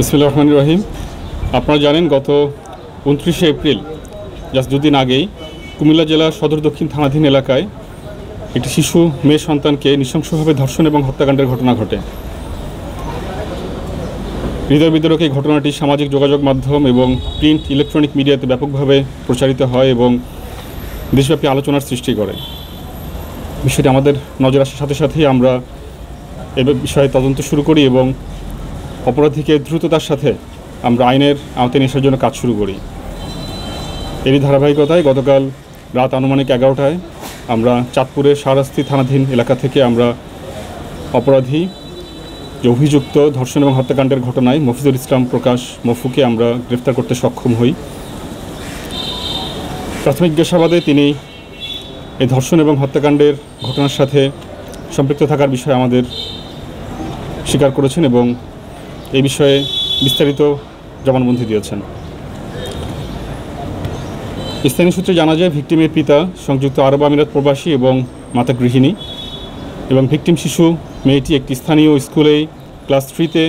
বিসমিল্লাহির রহমানির রহিম। আপনারা জানেন গত 29শে এপ্রিল জাস্ট দুদিন আগেই কুমিল্লা জেলার সদর দক্ষিণ থানাধীন এলাকায় একটি শিশু মেয়ে সন্তানকে নৃশংসভাবে ধর্ষণ এবং হত্যাকাণ্ডের ঘটনা ঘটে। হৃদয় বিদারক এই ঘটনাটি সামাজিক যোগাযোগ মাধ্যম এবং প্রিন্ট ইলেকট্রনিক মিডিয়াতে ব্যাপকভাবে প্রচারিত হয় এবং দেশব্যাপী আলোচনার সৃষ্টি করে। বিষয়টি আমাদের নজর আসার সাথে সাথেই আমরা এ বিষয়ে তদন্ত শুরু করি এবং অপরাধীকে দ্রুততার সাথে আমরা আইনের আওতায় নিয়ে আসার জন্য কাজ শুরু করি। এরই ধারাবাহিকতায় গতকাল রাত আনুমানিক 11টায় আমরা চাঁদপুরের শাহরাস্তি থানাধীন এলাকা থেকে আমরা অপরাধী যে অভিযুক্ত ধর্ষণ এবং হত্যাকাণ্ডের ঘটনায় মফিজুল ইসলাম প্রকাশ মফুকে আমরা গ্রেফতার করতে সক্ষম হই। প্রাথমিক জিজ্ঞাসাবাদে তিনি এই ধর্ষণ এবং হত্যাকাণ্ডের ঘটনার সাথে সম্পৃক্ত থাকার বিষয়ে আমাদের স্বীকার করেছেন এবং এই বিষয়ে বিস্তারিত জবানবন্দি দিয়েছেন। স্থানীয় সূত্রে জানা যায় ভিকটিমের পিতা সংযুক্ত আরব আমিরাত প্রবাসী এবং মাতা গৃহিণী এবং ভিকটিম শিশু মেয়েটি একটি স্থানীয় স্কুলে ক্লাস 3-তে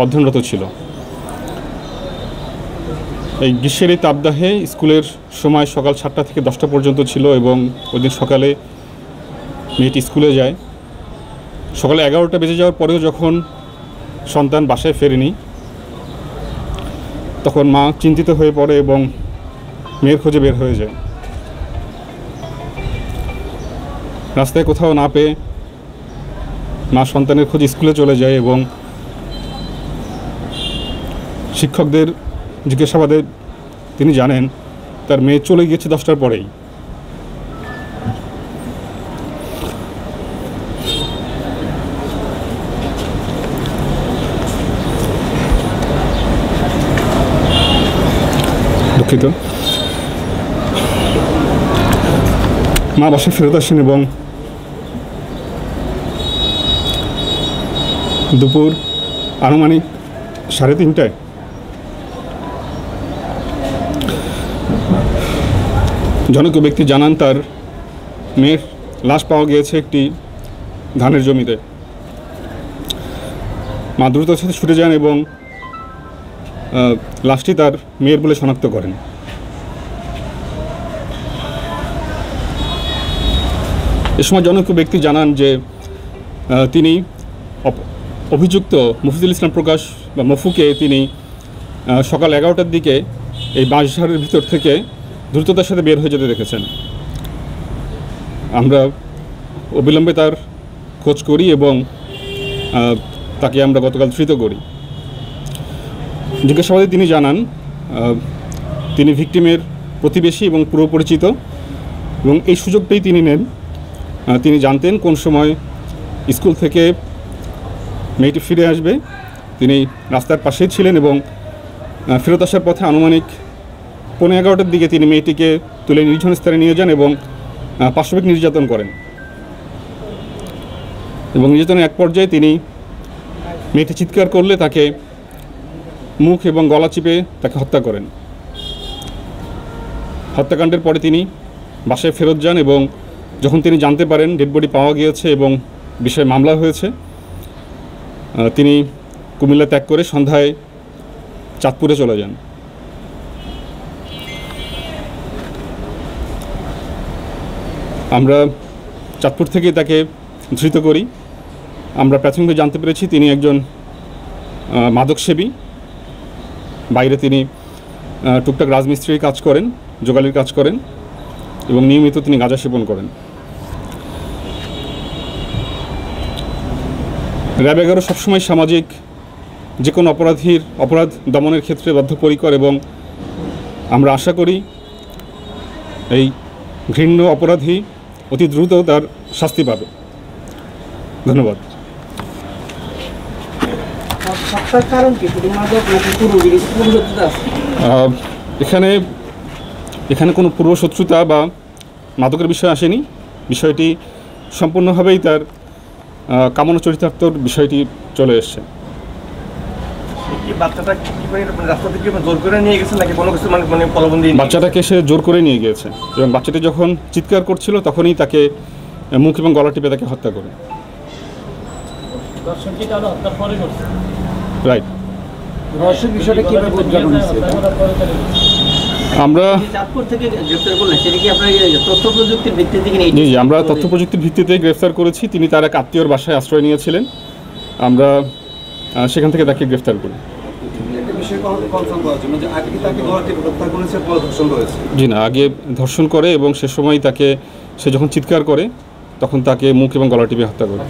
অধ্যয়নরত ছিল। এই গ্রীষ্মের এই তাপদাহে স্কুলের সময় সকাল 7টা থেকে 10টা পর্যন্ত ছিল এবং ওই দিন সকালে মেয়েটি স্কুলে যায়। সকালে 11টা বেজে যাওয়ার পরেও যখন সন্তান বাসায় ফেরেনি তখন মা চিন্তিত হয়ে পড়ে এবং মেয়ের খোঁজে বের হয়ে যায়। রাস্তায় কোথাও না পেয়ে মা সন্তানের খোঁজে স্কুলে চলে যায় এবং শিক্ষকদের জিজ্ঞাসাবাদে তিনি জানেন তার মেয়ে চলে গিয়েছে 10টার পরেই। দুঃখিত। মা বাসায় ফেরত আসেন এবং দুপুর আনুমানিক 3:30টায় জনৈক ব্যক্তি জানান তার মেয়ের লাশ পাওয়া গিয়েছে একটি ধানের জমিতে। মা দ্রুততার সাথে ছুটে যান এবং লাশটি তার মেয়ের বলে শনাক্ত করেন। এ সময় জনৈক ব্যক্তি জানান যে তিনি অভিযুক্ত মফিজুল ইসলাম প্রকাশ বা মফুকে তিনি সকাল 11টার দিকে এই বাঁশঝাড়ের ভিতর থেকে দ্রুততার সাথে বের হয়ে যেতে দেখেছেন। আমরা অবিলম্বে তার খোঁজ করি এবং তাকে আমরা গতকাল ধৃত করি। জিজ্ঞাসাবাদে তিনি জানান তিনি ভিকটিমের প্রতিবেশী এবং পূর্ব পরিচিত এবং এই সুযোগ পেয়ে তিনি নেন। তিনি জানতেন কোন সময় স্কুল থেকে মেয়েটি ফিরে আসবে। তিনি রাস্তার পাশেই ছিলেন এবং ফেরত আসার পথে আনুমানিক 11:15টার দিকে তিনি মেয়েটিকে তুলে নির্জন স্থানে নিয়ে যান এবং পাশবিক নির্যাতন করেন এবং নির্যাতনের এক পর্যায়ে তিনি মেয়েটি চিৎকার করলে তাকে মুখ এবং গলা চিপে তাকে হত্যা করেন। হত্যাকাণ্ডের পরে তিনি বাসায় ফেরত যান এবং যখন তিনি জানতে পারেন ডেড বডি পাওয়া গিয়েছে এবং বিষয়ে মামলা হয়েছে তিনি কুমিল্লা ত্যাগ করে সন্ধ্যায় চাঁদপুরে চলে যান। আমরা চাঁদপুর থেকে তাকে ধৃত করি। আমরা প্রাথমিকভাবে জানতে পেরেছি তিনি একজন মাদকসেবী। বাইরে তিনি টুকটাক রাজমিস্ত্রির কাজ করেন, জোগালির কাজ করেন এবং নিয়মিত তিনি গাঁজা সেবন করেন। র্যাব 11 সবসময় সামাজিক যে কোনো অপরাধ দমনের ক্ষেত্রে বদ্ধপরিকর এবং আমরা আশা করি এই ঘৃণ্য অপরাধী অতি দ্রুত তার শাস্তি পাবে। ধন্যবাদ। এখানে কোনো পূর্বশত্রুতা বা মাদকের বিষয় আসেনি। বিষয়টি সম্পূর্ণভাবেই তার কামনা চরিতার্থর বিষয়টি চলে এসছে। বাচ্চাটাকে সে জোর করে নিয়ে গিয়েছে এবং বাচ্চাটি যখন চিৎকার করছিল তখনই তাকে মুখ এবং গলা টিপে তাকে হত্যা করে। রাইট। রহস্যের বিষয়টা কিভাবে উদ্ঘাটন হয়েছে? আমরা চাঁদপুর থেকে গ্রেফতার করলেন, সেটা কি আপনার তথ্য প্রযুক্তির ভিত্তিতে কিনা? জি আমরা তথ্য প্রযুক্তির ভিত্তিতে গ্রেফতার করেছি। তিনি তার এক আত্মীয়র বাসায় আশ্রয় নিয়েছিলেন, আমরা সেখান থেকে তাকে গ্রেফতার করি। জি না, আগে ধর্ষণ করে এবং সে সময় সে যখন চিৎকার করে তখন তাকে মুখ এবং গলা টিপে হত্যা করে।